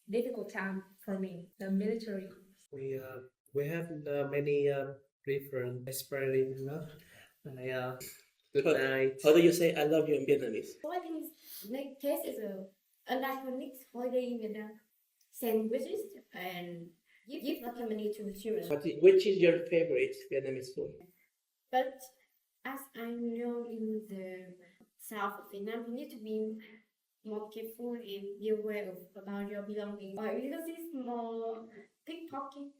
difficult time for me, the military. We uh, we have many different experiences. Good night. How do you say "I love you" in Vietnamese? Holidays, like case is a iconic holiday in Vietnam. Sandwiches and give like money to children. Which is your favorite Vietnamese food? But as I know in the south of Vietnam, you need to be more careful and be aware of about your belongings. Or because it's more pickpocket.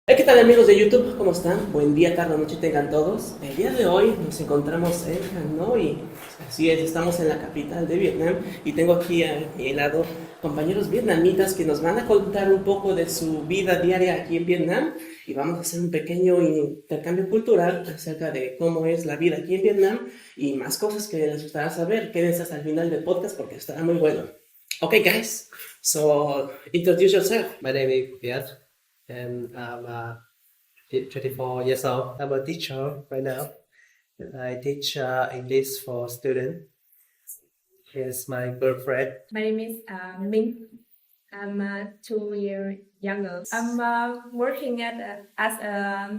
¿Qué tal amigos de YouTube? ¿Cómo están? Buen día, tarde, noche tengan todos. El día de hoy nos encontramos en Hanoi. Así es, estamos en la capital de Vietnam y tengo aquí a mi lado compañeros vietnamitas que nos van a contar un poco de su vida diaria aquí en Vietnam y vamos a hacer un pequeño intercambio cultural acerca de cómo es la vida aquí en Vietnam y más cosas que les gustará saber. Quédense hasta el final del podcast porque estará muy bueno. Okay guys, so introduce yourself. My name is Viet, and I'm 24 years old. I'm a teacher right now. I teach English for students. Here's my girlfriend. My name is Minh. I'm 2 years younger. I'm working as a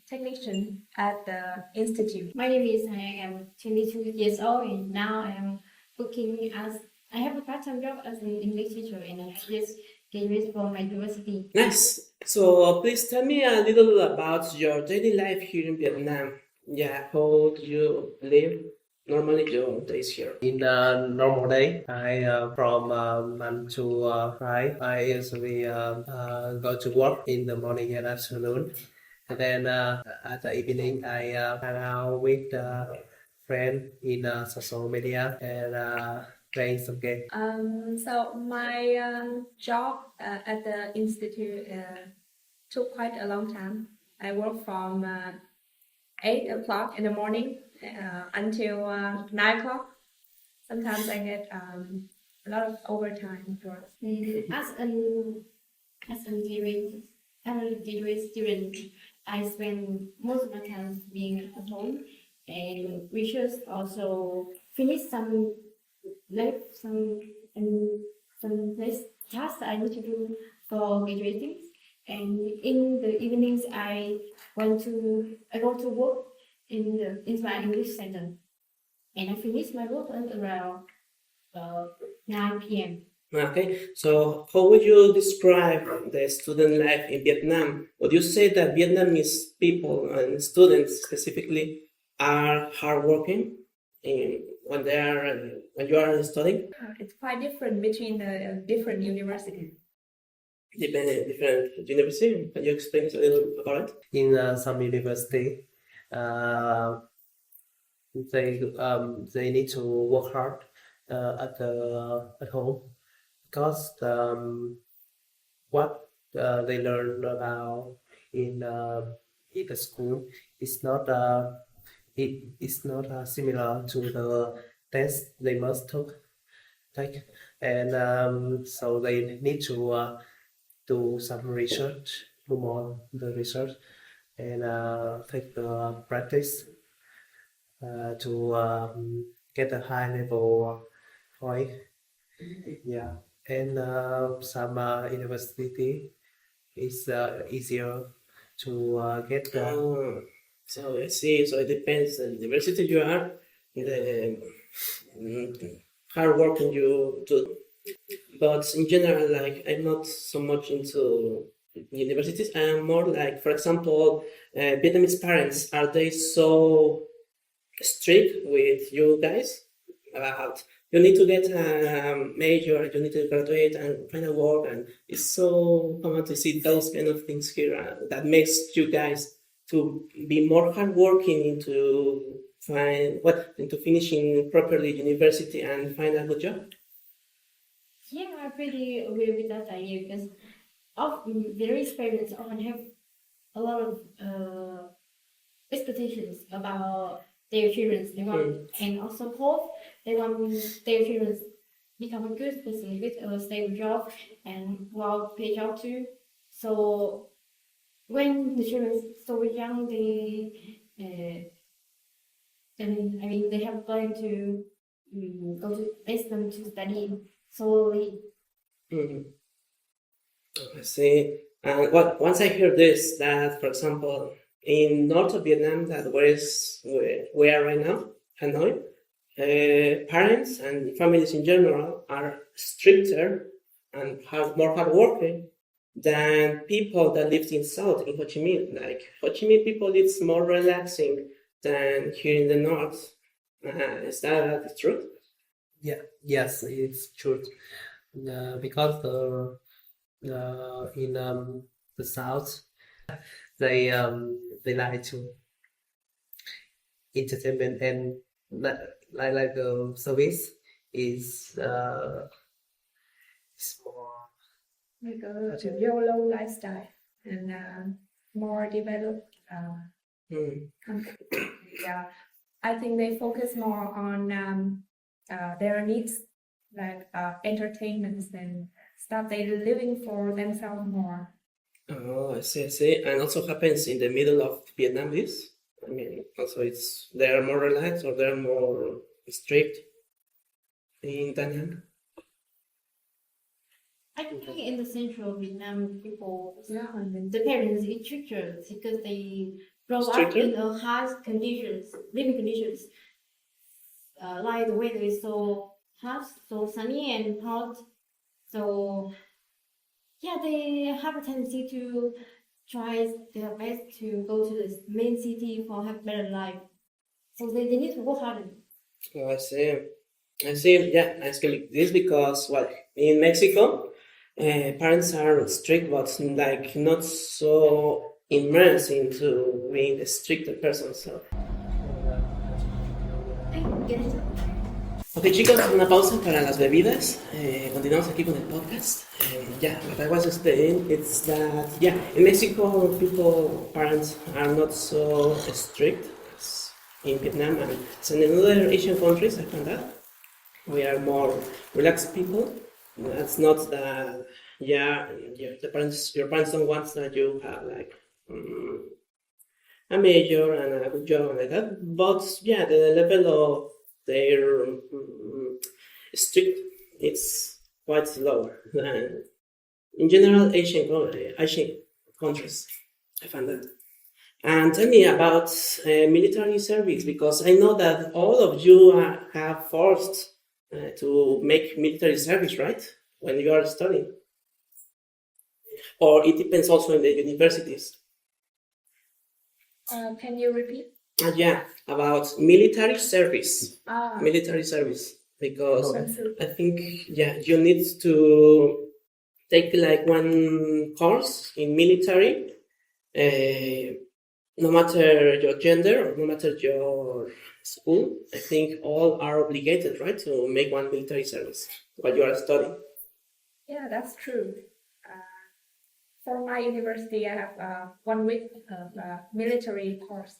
technician at the institute. My name is I am 22 years old and now I'm working as I have a part-time job as an English teacher and I just graduated from my university. Nice. So please tell me a little about your daily life here in Vietnam. Yeah, how do you live normally your days here? In a normal day, I from 9 to 5. I usually go to work in the morning and afternoon. And then at the evening, I hang out with friends in social media and playing some games. So my job at the institute took quite a long time. I work from 8 o'clock in the morning until 9 o'clock. Sometimes I get a lot of overtime for. As a graduate student, I spend most of my time being at home, and we should also finish some place tasks I need to do for graduating. And in the evenings, I go to work in my English center, and I finish my work at around 9 p.m. Okay, so how would you describe the student life in Vietnam? Would you say that Vietnamese people and students specifically are hardworking when you are studying? It's quite different between the different universities. Different university. Can you explain a little about it? In some university, they need to work hard at home because what they learn about in the school is not similar to the test they must take, and so they need to do some research, do more the research, and take the practice to get a high level point. Yeah, and some university is easier to get. So I see. So it depends on the university you are, the hard work you do. But in general, like I'm not so much into universities. I'm more like, for example, Vietnamese parents. Are they so strict with you guys about you need to get a major, you need to graduate and find a work, and it's so common to see those kind of things here that makes you guys to be more hardworking into finishing properly university and find a good job. Yeah, I pretty agree with that idea because various parents often have a lot of expectations about their children. They want and also hope they want their children become a good person with a stable job and well paid job too. So when the children is so young, and I mean they have learned to go to ask them to study solely. Mhm. I see. And once I heard this, that for example, in north of Vietnam, that where we are right now, Hanoi, parents and families in general are stricter and more hardworking than people that lived in south in Ho Chi Minh. Like Ho Chi Minh people, it's more relaxing than here in the north. Is that the truth? Yeah, yes, it's true. Because in the south, they like to entertainment and service is more. We go to YOLO lifestyle and more developed country. Yeah, I think they focus more on their needs, like entertainments and stuff. They're living for themselves more. Oh, I see, I see. And also happens in the middle of Vietnam, this? I mean, also they're more relaxed or they're more strict in Da Nang? I think in the central Vietnam, people, Yeah, and then the parents is stricter because they grow up Stricter? in a harsh conditions, living conditions. Like the weather is so hot, so sunny and hot. So yeah, they have a tendency to try their best to go to the main city for have better life. So they need to work harder. Oh, I see. I see, yeah, I see this because, well, in Mexico, parents are strict, but like not so immersed into being a stricter person, so. Ay, get it. Ok chicos, una pausa para las bebidas. Continuamos aquí con el podcast. Yeah, what I was saying is that yeah, in Mexico, parents are not so strict as in Vietnam and as in other Asian countries. I found that we are more relaxed people. That's not that your parents don't want that you have like a major and a good job and like that. But yeah, the level of their strict it's quite lower than in general Asian countries. I found that. And tell me about military service because I know that all of you have forced to make military service, right? When you are studying, or it depends also in the universities. can you repeat? Yeah, about military service. Ah, Military service because absolutely. I think yeah you need to take like one course in military, no matter your gender or no matter your school. I think all are obligated, right, to make one military service while you are studying. Yeah, that's true. For my university, I have 1 week of military course.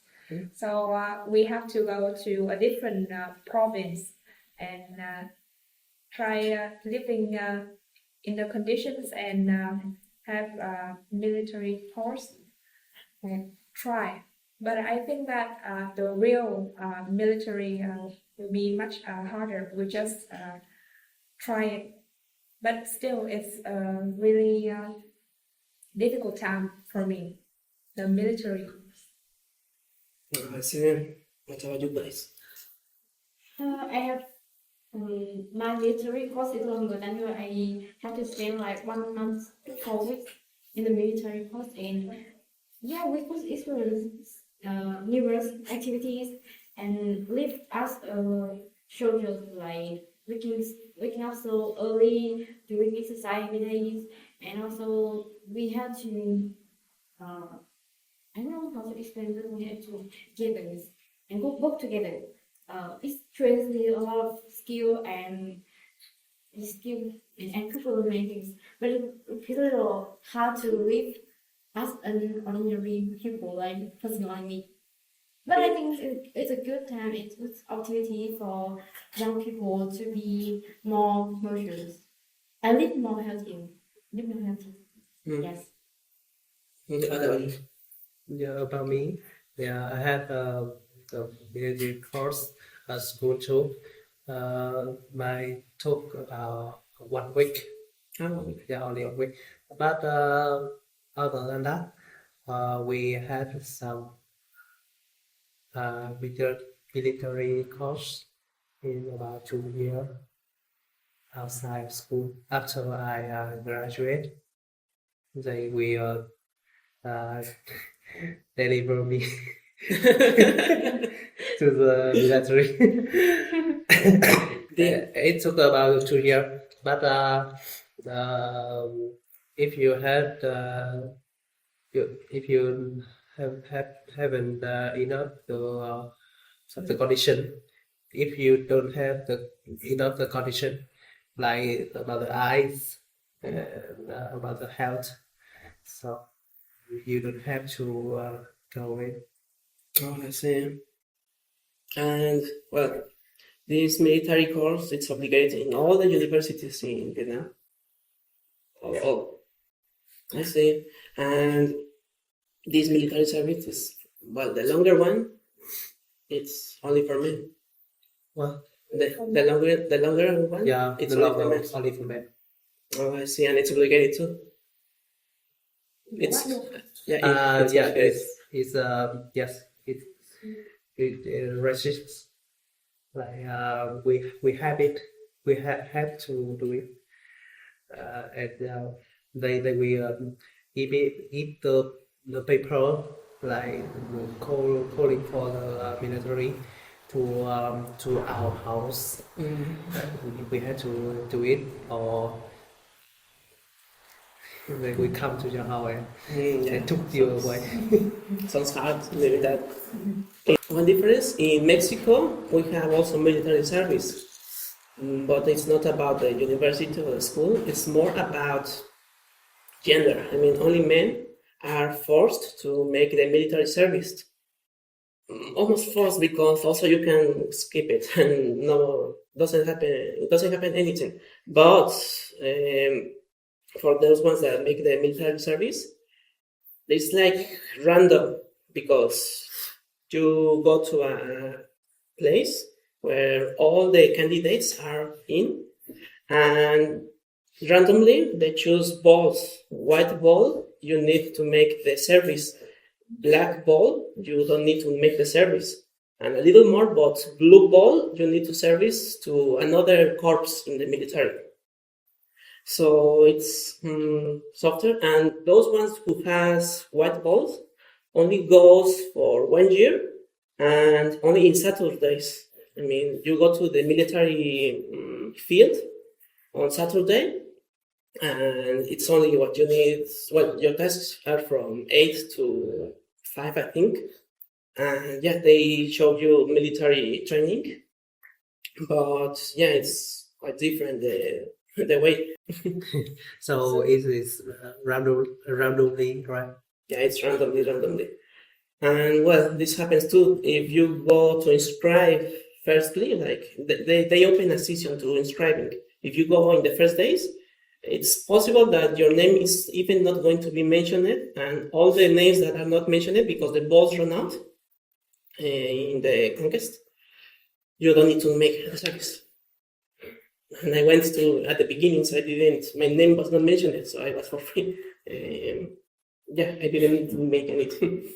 So we have to go to a different province and try living in the conditions and have military course and try. But I think that the real military will be much harder. We just try it. But still, it's really difficult time for me, the military course. I see. What about you guys? I have my military course is longer than you. I have to spend like 1 month to 4 weeks in the military course, and yeah, we could experience numerous activities and live as a soldier, like waking up so early, doing exercise every day, and also we had to I don't know how to explain, but we had to gather and work together. It trains me a lot of skill and people many things, but it's a little hard to live as an ordinary people, like person like me. But I think it's a good time. It's a good activity for young people to be more conscious and live more healthy. Live more healthy. Mm. Yes. What about you? Yeah, about me. Yeah, I had a military course at school too. My took about 1 week. Oh, Yeah, only a week. But other than that, we had some military course in about 2 years outside of school. After I graduate, they will uh, deliver me to the military. It took about 2 years, but um, if you had if you haven't enough the condition, if you don't have the enough the condition, like about the eyes and about the health, so you don't have to go in. oh, I see. And well, this military course it's obligated in all the universities in Vietnam. Oh, I see. And this military service is well, the longer one, it's only for men. Well, The longer one, yeah, it's the only for longer men. only for men. Oh, I see, and it's obligated too. It's it's Yeah, obligated. it's yes, it resists. Like we have it, we have to do it, and they will if the paper like calling for the military to our house, we had to do it, or we come to your house and Yeah. they took you away. Sounds hard, maybe that. One difference in Mexico, we have also military service, but it's not about the university or the school. It's more about gender. I mean, only men are forced to make the military service. Almost forced because also you can skip it and no doesn't happen. It doesn't happen anything. But for those ones that make the military service, it's like random because you go to a place where all the candidates are in and randomly they choose balls. White ball, you need to make the service. Black ball, you don't need to make the service. And a little more, but blue ball, you need to service to another corps in the military. So it's softer, and those ones who has white balls only goes for 1 year and only in Saturdays. I mean, you go to the military field on Saturday, and it's only what you need. Well, your tasks are from 8 to 5, I think. And yeah, they show you military training, but yeah, it's quite different the way. So it is randomly, right? Yeah, it's randomly. And well, this happens too if you go to inscribe firstly, like they open a session to inscribing. If you go in the first days, it's possible that your name is even not going to be mentioned, and all the names that are not mentioned because the balls run out in the conquest, you don't need to make the service. And I went to at the beginning, so I didn't. My name was not mentioned, so I was for free. Yeah, I didn't need to make anything.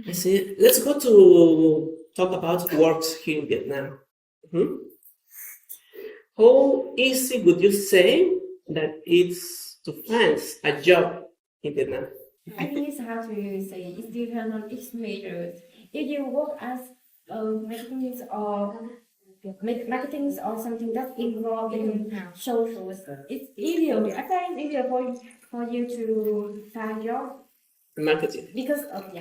I see. Let's go to talk about works here in Vietnam. Hmm? How easy would you say that it's to find a job in Vietnam? I think it's hard to say. It depends on each major. If you work as marketing or something that involved in social, it's easier. I find it's easier for you to find job Marketing. because of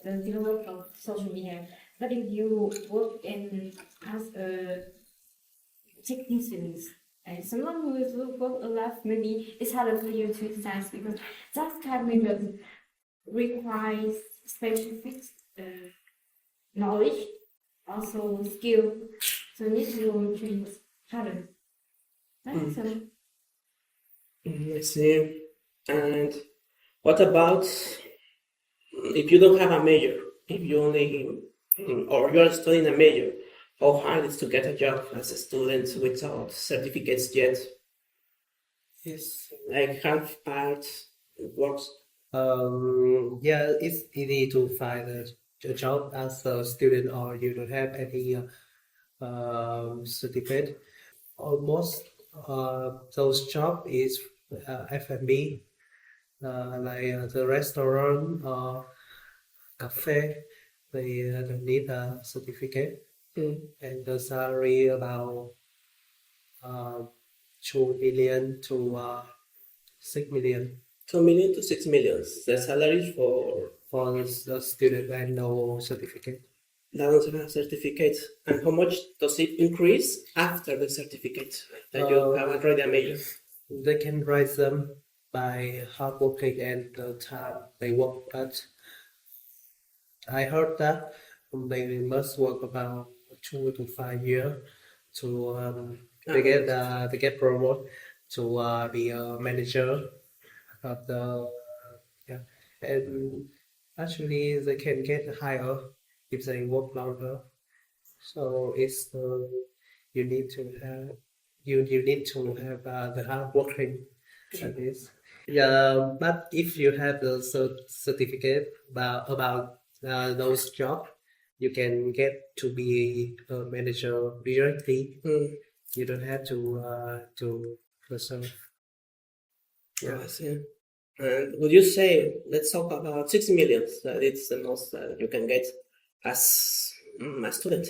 the development of social media. But if you work as a technicians and someone who is work a lot, maybe it's harder for you to decide because that kind of requires specific knowledge, also skill. So need to change harder. Right? So I see. And what about if you don't have a major, if you only or you're studying a major, how hard it is to get a job as a student without certificates yet? Yes. Like hard part works. Yeah, it's easy to find a job as a student or you don't have any certificate. Almost those job is F&B, like the restaurant or cafe. They don't need a certificate, and the salary about uh, 2 million to 6 million 2 million to 6 million. The salary for the student and no certificate. doesn't have certificate. And how much does it increase after the certificate that you have already a major? They can raise them by hard working and the time they work. But I heard that they must work about 2 to 5 years to they get promoted to be a manager of the yeah, and actually they can get higher if they work longer. So it's you need to have you need to have the hard working at this. Yeah, but if you have the certificate about those job, you can get to be a manager directly. You don't have to yourself. Yeah, I see. And would you say, let's talk about 6 million, that it's the most that you can get as a student.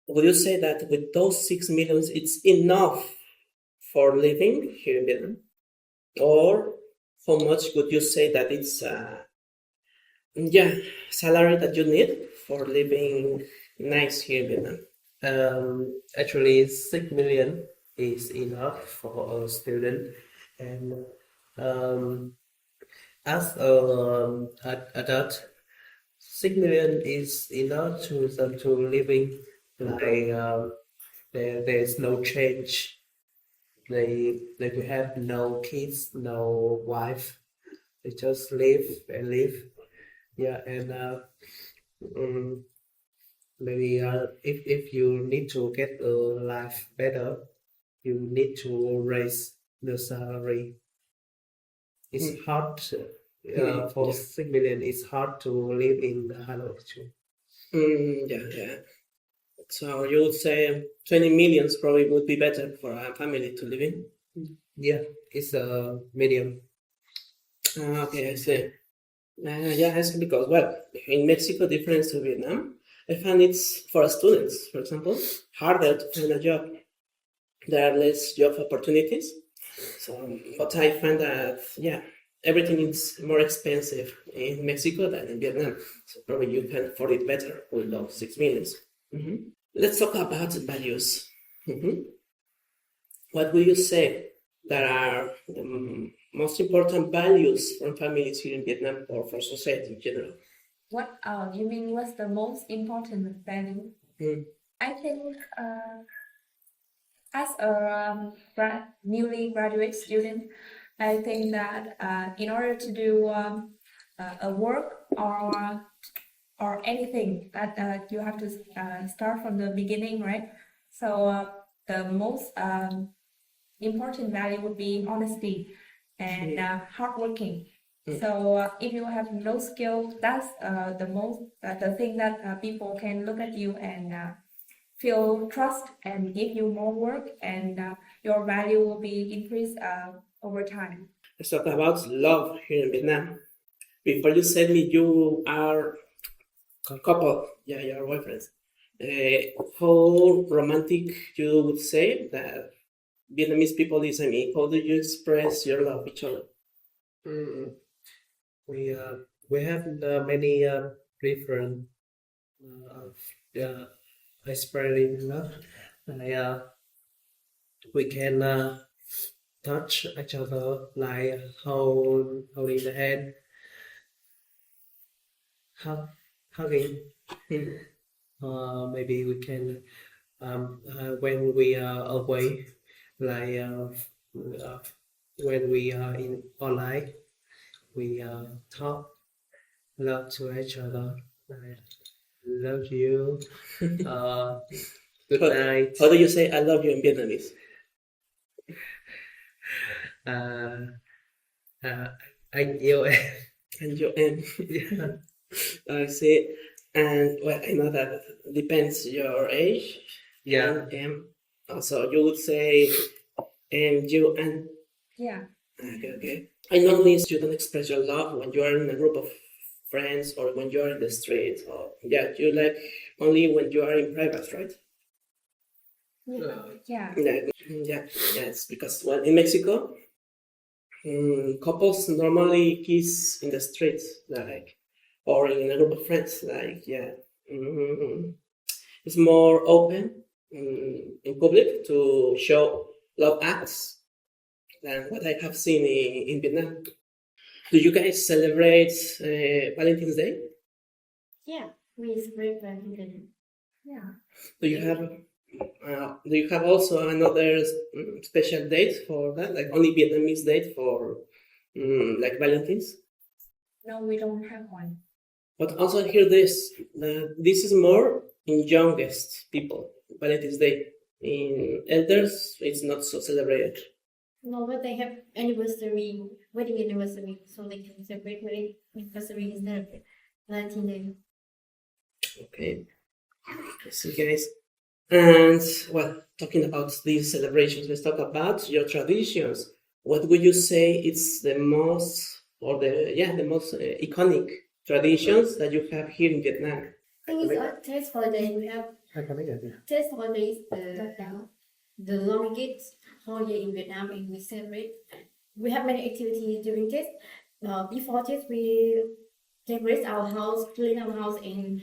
Would you say that with those 6 millions, it's enough for living here in Vietnam? Or how much would you say that it's salary that you need for living nice here in Vietnam? Actually, 6 million is enough for a student, and as a adult, 6 million is enough to them to living like there's no change. They will have no kids, no wife. They just live and live. Yeah, and maybe if you need to get a life better, you need to raise the salary. It's hard for 6 million. It's hard to live in Hanoi too. Yeah. So you would say 20 millions probably would be better for a family to live in? Yeah, it's a medium. Okay, I see. Yeah, it's because, well, in Mexico, different to Vietnam, I find it's for students, for example, harder to find a job. There are less job opportunities. So, but I find that, everything is more expensive in Mexico than in Vietnam. So probably you can afford it better with those 6 millions. Let's talk about values. What will you say that are the most important values from families here in Vietnam or for society in general? What you mean? What's the most important value? I think as a newly graduate student, I think that in order to do a work or anything that you have to start from the beginning, right? So the most important value would be honesty and hardworking. So if you have no skill, that's the thing that people can look at you and feel trust and give you more work, and your value will be increased over time. Let's talk about love here in Vietnam. Before you said me you are a couple, you're boyfriends. How romantic you would say that Vietnamese people is? I mean, how do you express your love each other? We have many different expressing love. We can touch each other like holding the hand, hugging. Maybe we can when we are away, like when we are in online, we talk love to each other. I love you. Good How, night. how do you say I love you in Vietnamese? Uh, anh yêu em. And you em. Yeah. I see. And well, I know that depends your age. Yeah. And also you would say you and Yeah. okay. I notice you don't express your love when you are in a group of friends or when you are in the street. Or yeah, you like only when you are in private, right? Yeah. Yeah. Yes, because well, in Mexico, couples normally kiss in the streets, like, or in a group of friends, like, yeah. Mm, it's more open in public to show love acts than what I have seen in Vietnam. Do you guys celebrate Valentine's Day? Yeah, we celebrate Valentine's. Yeah. Do you have also another special date for that, like only Vietnamese date for like Valentine's? No, we don't have one. But also hear this, this is more in youngest people, Valentine's Day. In elders, it's not so celebrated. No, but they have anniversary, wedding anniversary, so they can celebrate wedding anniversary instead of Valentine's Day. Okay, so guys, and well, talking about these celebrations, let's talk about your traditions. What would you say is the most, or the most iconic traditions that you have here in Vietnam? I think it's a taste holiday. We have taste holidays, the longest holiday in Vietnam, and we celebrate. We have many activities during this. Before this, we decorate our house, clean our house, and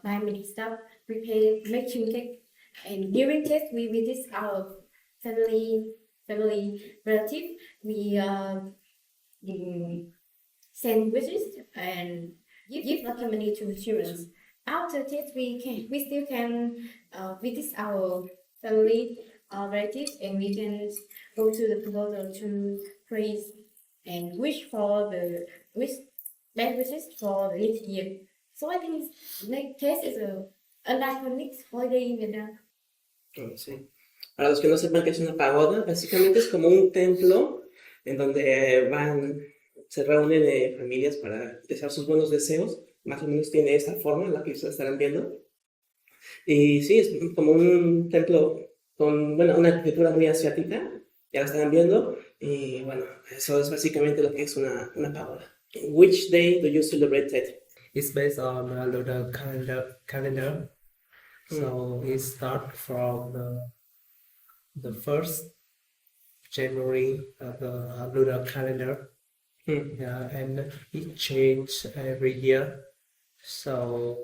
buy many stuff. Prepare, make chin cake, and during this, we visit our family relative. We send wishes and give lucky money to children. After this, we still can visit our family relatives, and we can go to the pagoda to praise and wish for the best wishes for the next year. So I think next case is an iconic holiday in Vietnam. Sí. Para los que no sepan qué es una pagoda, básicamente es como un templo en donde se reúnen familias para desear sus buenos deseos. Más o menos tiene esta forma en la que ustedes estarán viendo. Y sí, es como un templo con, bueno, una arquitectura muy asiática, ya la estarán viendo. Y bueno, eso es básicamente lo que es una pagoda. Which day do you celebrate it? It's based on a lunar calendar. So it starts from the 1st January of the lunar calendar. Yeah, and it changes every year. So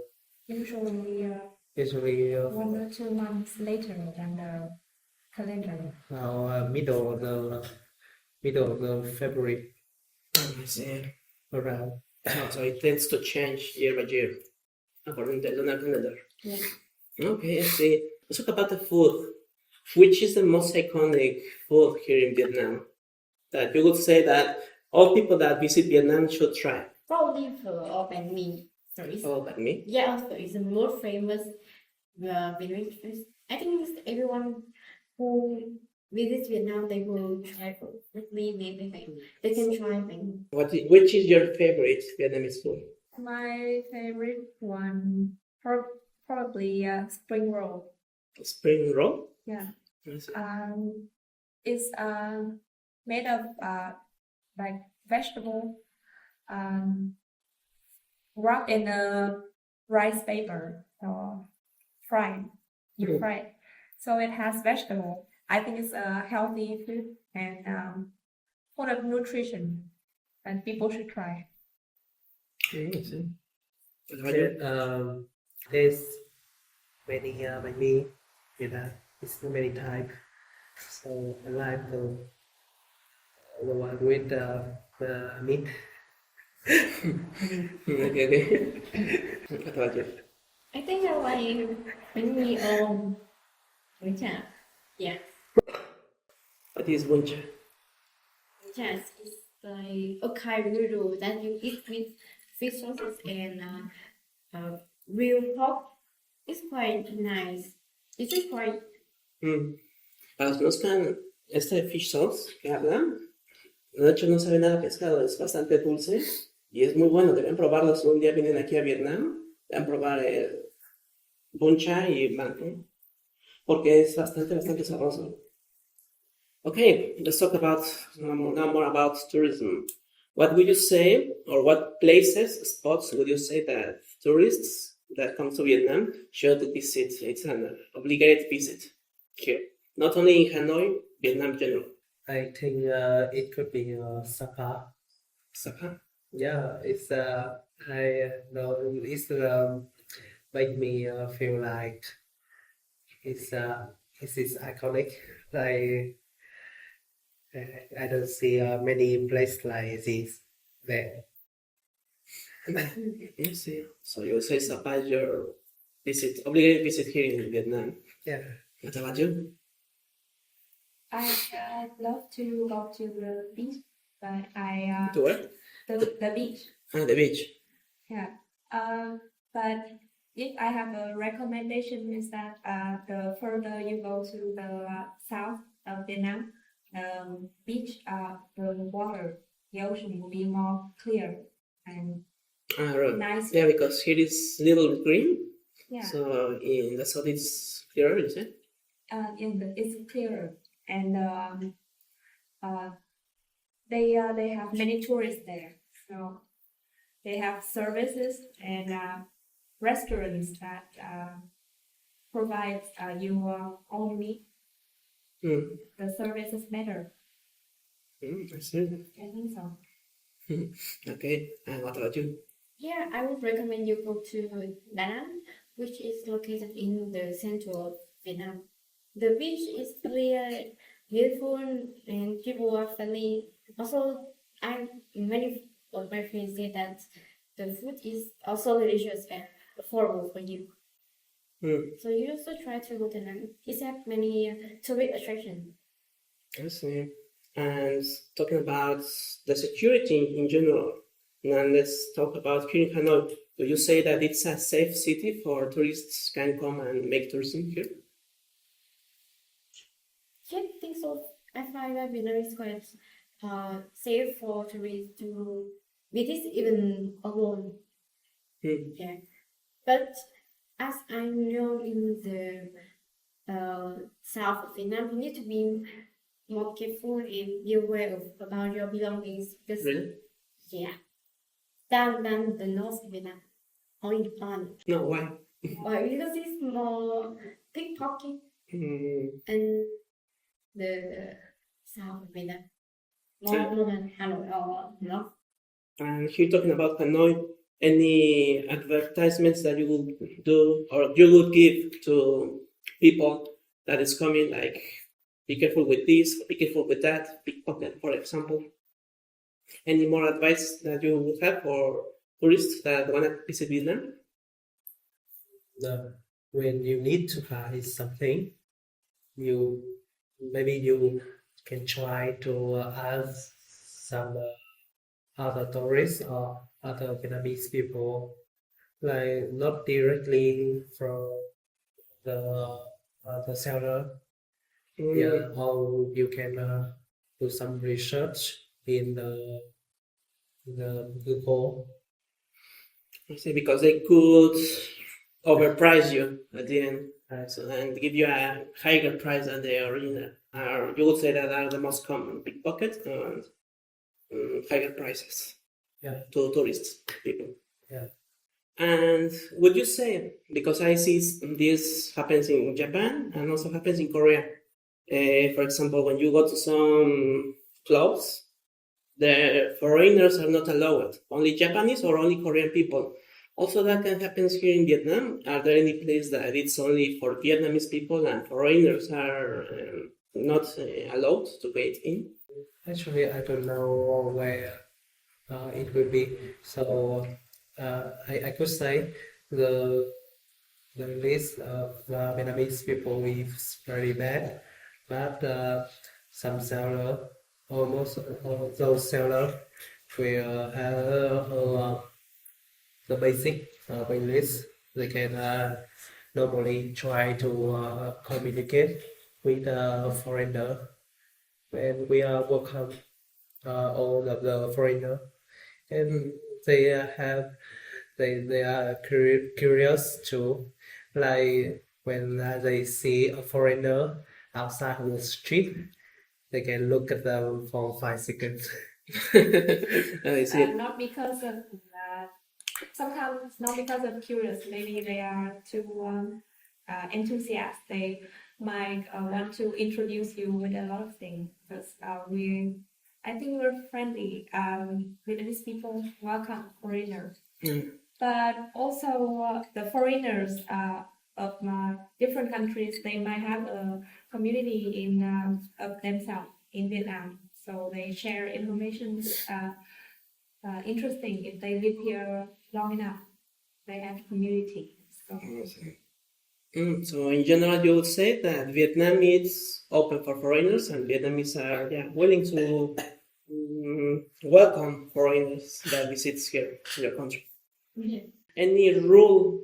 Usually, usually 1 or 2 months later than the calendar. now middle of the February I see. around. So it tends to change year by year according to the lunar calendar. Yeah. Okay, I see. Let's talk about the food. Which is the most iconic food here in Vietnam that you would say that all people that visit Vietnam should try? Probably for or banh mi. Oh, but me? Yeah, also it's the most famous Vietnamese food. I think it's everyone who visits Vietnam, they will try for they can try things. Which is your favorite Vietnamese food? My favorite one, probably spring roll. Spring roll? Yeah. I see. It's made of like vegetable wrapped in a rice paper or fried. You fry it. So it has vegetable. I think it's a healthy food and full of nutrition, and people should try. I see. There's many you know, it's many types. So I like the one with the meat. Okay. What about you? I think I like bánh mì bánh chả. Yeah, What is bún chả? bánh chả is like a kind of noodle that you eat with fish sauces and real pork. It's quite nice. It's just quite. Para los que conozcan este fish sauce que hablan, de hecho no sabe nada a pescado, es bastante dulce y es muy bueno. Deben probarlo si un día vienen aquí a Vietnam. Deben probar el bun cha y bang, porque es bastante sabroso. Okay, let's talk about now more about tourism. What would you say, or what places, spots would you say that tourists that come to Vietnam should visit? It's an obligate visit here, not only in Hanoi, Vietnam in general. I think it could be Sapa. Sapa. Yeah, it's I know it's make me feel like it's iconic. Like I don't see many places like this there. Yes, see. So you say Sapa is your obligate visit here in Vietnam. Yeah. What about you? I'd love to go to the beach, but To where? the beach. The beach. Yeah. But if I have a recommendation is that the further you go to the south of Vietnam, beach, the water, the ocean will be more clear and Right. nice. Yeah, because here is little green. Yeah. So in the south it's clearer, is it? It's clearer, and they have many tourists there, so they have services and restaurants that provide your own meat. The service is better. I see. I think so. Okay, and what about you? Yeah, I would recommend you go to Da Nang, which is located in the central of Vietnam. The beach is clear, beautiful, and people are friendly. Also, many of my friends say that the food is also delicious and affordable for you. So you also try to go to Da Nang. It has many tourist attractions. I see. And talking about the security in general, now let's talk about here in Hanoi. Do you say that it's a safe city for tourists can come and make tourism here? Yeah, I think so. I find that Vietnam is quite safe for tourists to visit even alone. Yeah, but as I know in the south of Vietnam, you need to be more careful and be aware about your belongings because Really? yeah, than the north of Vietnam or in Japan. No, why? Why? Because it's more pickpocket and the south of Vietnam more than Hanoi or north. And here talking about Hanoi, any advertisements that you would do or you would give to people that is coming, like be careful with this, be careful with that, pickpocket, for example. Any more advice that you would have for tourists that want to visit Vietnam? When you need to buy something, you can try to ask some other tourists or other Vietnamese people, like not directly from the seller. Yeah, or you can do some research in the Google. I see, because they could overprice you at the end, so, and give you a higher price than the original. Or you would say that are the most common pickpockets and higher prices to tourists, people. Yeah. And would you say, because I see this happens in Japan and also happens in Korea, for example, when you go to some clubs, the foreigners are not allowed, only Japanese or only Korean people. Also, that can happen here in Vietnam. Are there any place that it's only for Vietnamese people and foreigners are not allowed to get in? Actually, I don't know where it will be. So I could say the list of Vietnamese people is very bad, but some seller, almost all those sellers will have the basic English. They can normally try to communicate with a foreigner when we are welcome all of the foreigner, and they they are curious too, like when they see a foreigner outside on the street, they can look at them for 5 seconds. I see. Not because of sometimes not because of curious. Maybe they are too enthusiastic. They might want to introduce you with a lot of things because I think we're friendly. Vietnamese people welcome foreigners, but also the foreigners of different countries, they might have a community in of themselves in Vietnam, so they share information. Interesting if they live here long enough, they have community. So. So in general, you would say that Vietnam is open for foreigners, and Vietnamese are willing to welcome foreigners that visits here in your country. Yeah. Any rule,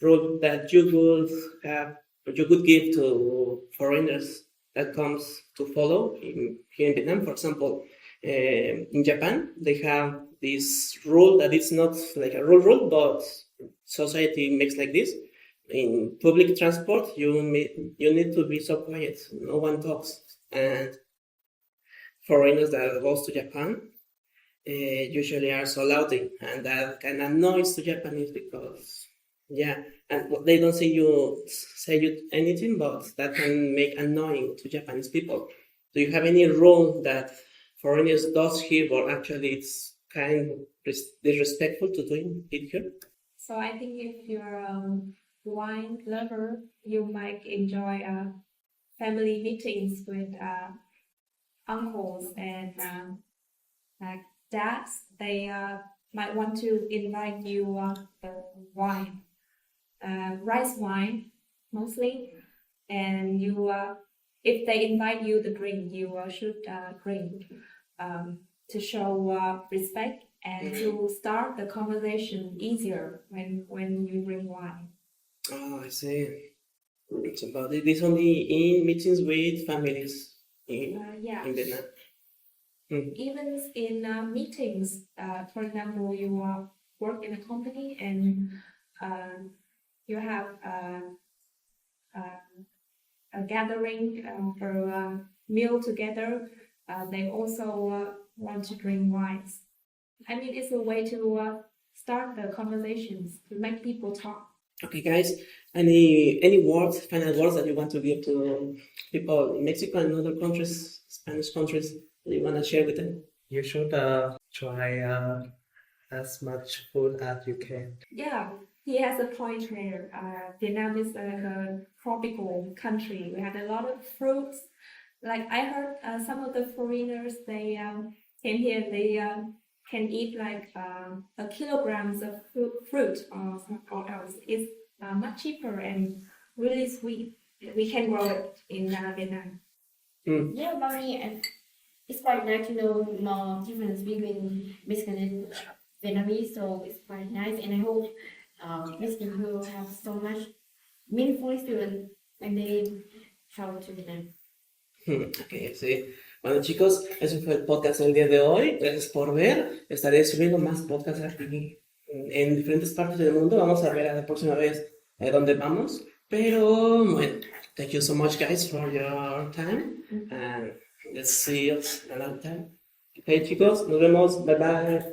rule that you would have, you could give to foreigners that comes to follow here in Vietnam, for example, in Japan, they have this rule that it's not like a rule, but society makes like this. In public transport, you need to be so quiet. No one talks. And foreigners that goes to Japan usually are so loud, and that kind of annoys the Japanese because and they don't say you anything, but that can make annoying to Japanese people. Do you have any rule that foreigners does here, but actually it's kind of disrespectful to doing it here? So I think if you're a wine lover, you might enjoy family meetings with uncles and dads. They might want to invite you wine, rice wine mostly, and you if they invite you the drink, you should drink to show respect and to start the conversation easier when you bring wine. Oh, I see. It's about it. It's only in meetings with families in Vietnam. Even in meetings, for example, you work in a company and you have a gathering for a meal together. They also want to drink wines. I mean, it's a way to start the conversations, to make people talk. Okay, guys, any words, final words that you want to give to people in Mexico and other countries, Spanish countries, that you want to share with them? You should try as much food as you can. Yeah, he has a point there. Vietnam is a tropical country. We have a lot of fruits. Like I heard some of the foreigners, they came here, they can eat like a kilograms of fruit or else. It's much cheaper and really sweet. We can grow it in Vietnam. Yeah, about me, it's quite nice to know more difference between Mexican and Vietnamese, so it's quite nice, and I hope Mexican will have so much meaningful experience when they travel to Vietnam. Ok, sí. Bueno, chicos, eso fue el podcast del día de hoy. Gracias por ver. Estaré subiendo más podcasts aquí en diferentes partes del mundo. Vamos a ver a la próxima vez dónde vamos. Pero bueno, thank you so much, guys, for your time. And let's see you another time. Ok, chicos, nos vemos. Bye bye.